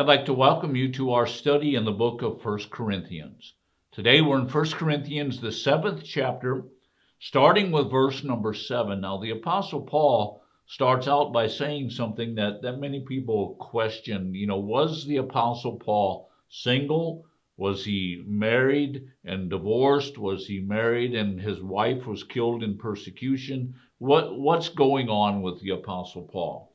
I'd like to welcome you to our study in the book of 1 Corinthians. Today we're in 1 Corinthians, the 7th chapter, starting with verse number 7. Now, the Apostle Paul starts out by saying something that many people question. Was the Apostle Paul single? Was he married and divorced? Was he married and his wife was killed in persecution? What's going on with the Apostle Paul?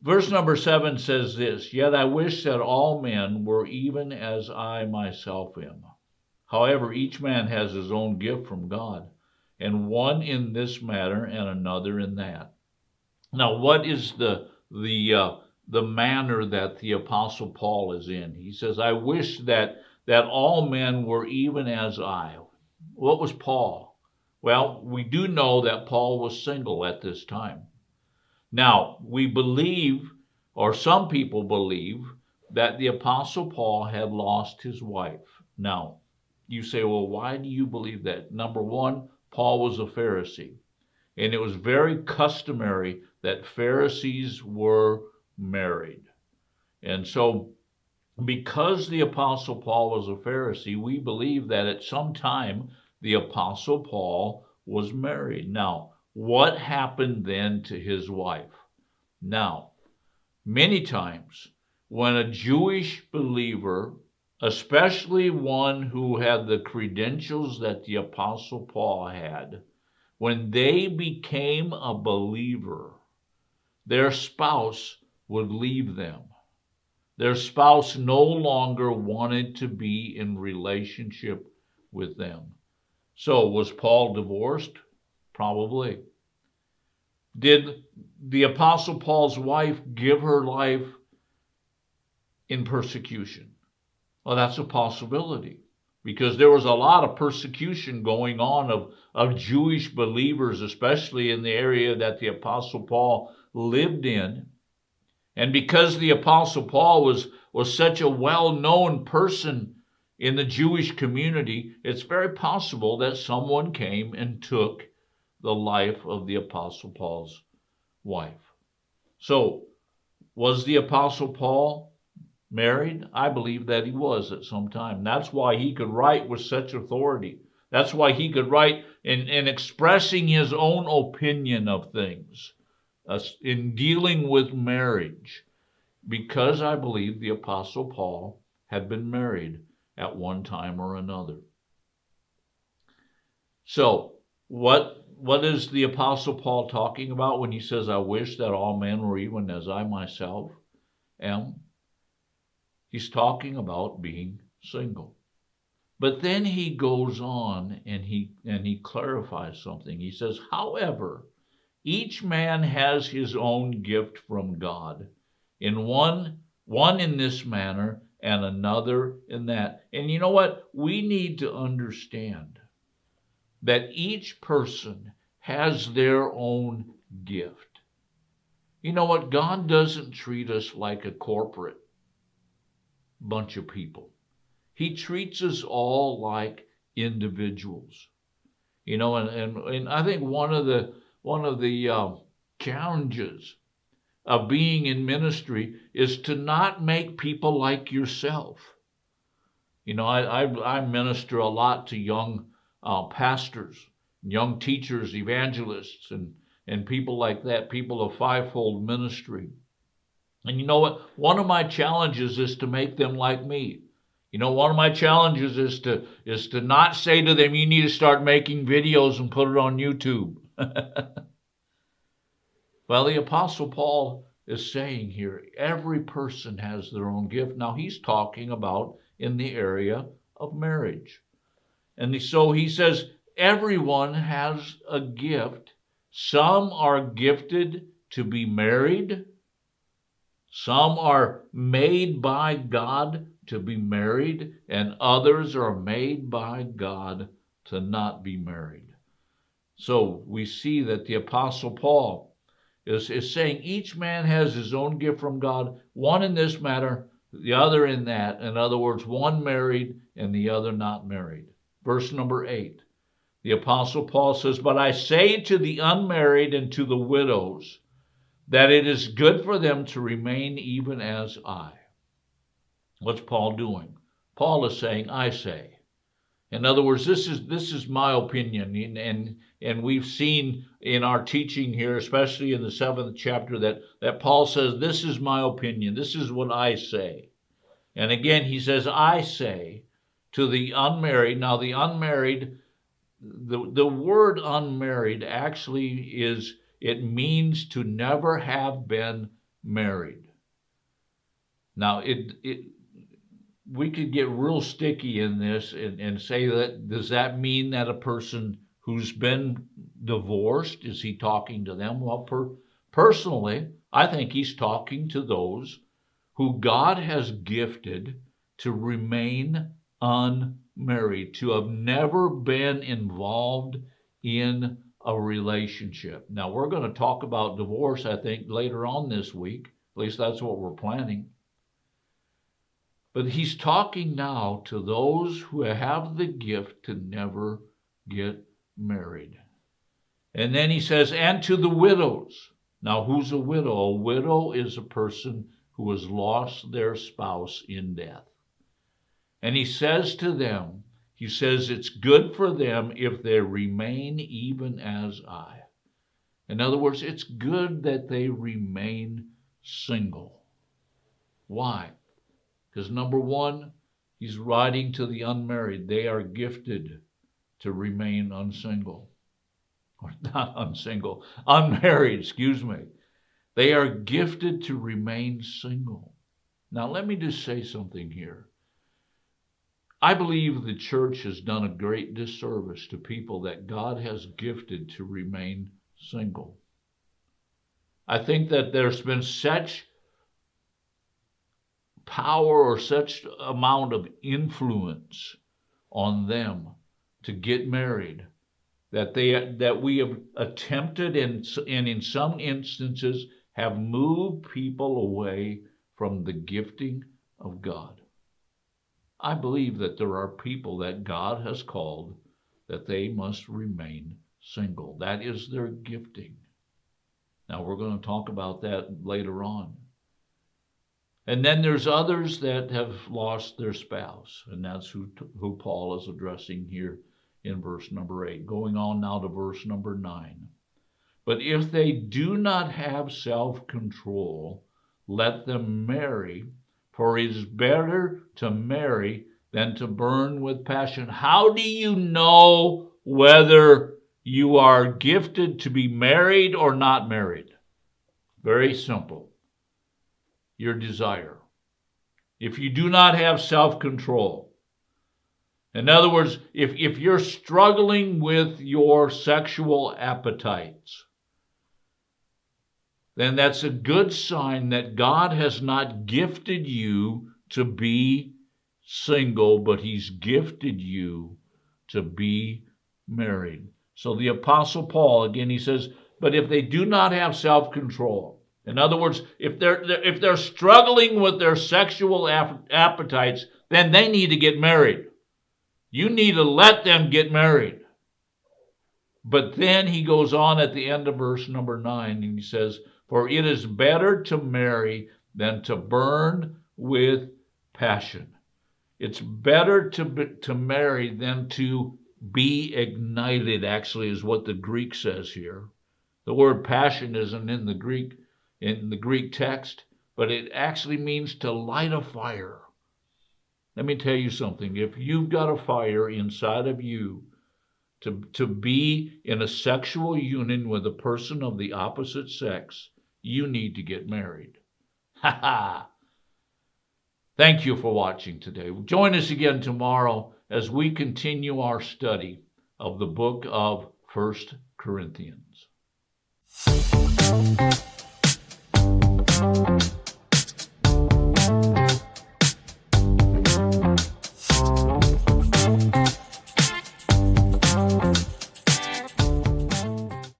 Verse number 7 says this, "Yet I wish that all men were even as I myself am. However, each man has his own gift from God, and one in this matter and another in that." Now, what is the manner that the Apostle Paul is in? He says, "I wish that all men were even as I." What was Paul? Well, we do know that Paul was single at this time. Now, we believe, or some people believe, that the Apostle Paul had lost his wife. Now, you say, well, why do you believe that? Number one, Paul was a Pharisee, and it was very customary that Pharisees were married. And so, because the Apostle Paul was a Pharisee, we believe that at some time the Apostle Paul was married. Now, what happened then to his wife? Now, many times when a Jewish believer, especially one who had the credentials that the Apostle Paul had, when they became a believer, their spouse would leave them. Their spouse no longer wanted to be in relationship with them. So, was Paul divorced? Probably. Did the Apostle Paul's wife give her life in persecution? Well, that's a possibility, because there was a lot of persecution going on of Jewish believers, especially in the area that the Apostle Paul lived in. And because the Apostle Paul was such a well-known person in the Jewish community, it's very possible that someone came and took the life of the Apostle Paul's wife. So, was the Apostle Paul married? I believe that he was at some time. That's why he could write with such authority. That's why he could write in expressing his own opinion of things, in dealing with marriage, because I believe the Apostle Paul had been married at one time or another. So, what is the Apostle Paul talking about when he says, "I wish that all men were even as I myself am"? He's talking about being single. But then he goes on and he clarifies something. He says, "However, each man has his own gift from God, in one in this manner and another in that." And you know what? We need to understand that each person has their own gift. You know what? God doesn't treat us like a corporate bunch of people. He treats us all like individuals. And I think one of the challenges of being in ministry is to not make people like yourself. I minister a lot to young pastors, young teachers, evangelists, and people like that, people of fivefold ministry. And you know what? One of my challenges is to make them like me. One of my challenges is to not say to them, "You need to start making videos and put it on YouTube." Well, the Apostle Paul is saying here, every person has their own gift. Now, he's talking about in the area of marriage. And so he says, everyone has a gift. Some are gifted to be married. Some are made by God to be married, and others are made by God to not be married. So we see that the Apostle Paul is saying each man has his own gift from God, one in this matter, the other in that. In other words, one married and the other not married. Verse number 8, the Apostle Paul says, "But I say to the unmarried and to the widows, that it is good for them to remain even as I. What's Paul doing? Paul is saying, I say. In other words, this is my opinion, and we've seen in our teaching here, especially in the 7th chapter, that Paul says, this is my opinion, this is what I say. And again, he says, I say to the unmarried. Now, the unmarried, the word unmarried actually it means to never have been married. Now, we could get real sticky in this and say that, does that mean that a person who's been divorced, is he talking to them? Well, personally, I think he's talking to those who God has gifted to remain unmarried, to have never been involved in a relationship. Now, we're going to talk about divorce, I think, later on this week. At least that's what we're planning. But he's talking now to those who have the gift to never get married. And then he says, and to the widows. Now, who's a widow? A widow is a person who has lost their spouse in death. And he says to them, he says it's good for them if they remain even as I. In other words, it's good that they remain single. Why? Because number one, he's writing to the unmarried. They are gifted to remain unmarried, excuse me. They are gifted to remain single. Now, let me just say something here. I believe the church has done a great disservice to people that God has gifted to remain single. I think that there's been such power or such amount of influence on them to get married that we have attempted and in some instances have moved people away from the gifting of God. I believe that there are people that God has called that they must remain single. That is their gifting. Now, we're going to talk about that later on. And then there's others that have lost their spouse, and that's who Paul is addressing here in verse number 8. Going on now to verse number 9. But if they do not have self-control, let them marry, for it is better to marry than to burn with passion. How do you know whether you are gifted to be married or not married? Very simple. Your desire. If you do not have self-control, in other words, if you're struggling with your sexual appetites, then that's a good sign that God has not gifted you to be single, but he's gifted you to be married. So the Apostle Paul, again, he says, but if they do not have self-control, in other words, if they're struggling with their sexual appetites, then they need to get married. You need to let them get married. But then he goes on at the end of verse number 9, and he says, for it is better to marry than to burn with passion. It's better to marry than to be ignited, actually, is what the Greek says here. The word passion isn't in the Greek text, but it actually means to light a fire. Let me tell you something. If you've got a fire inside of you to be in a sexual union with a person of the opposite sex, you need to get married. Ha ha! Thank you for watching today. Join us again tomorrow as we continue our study of the book of 1 Corinthians.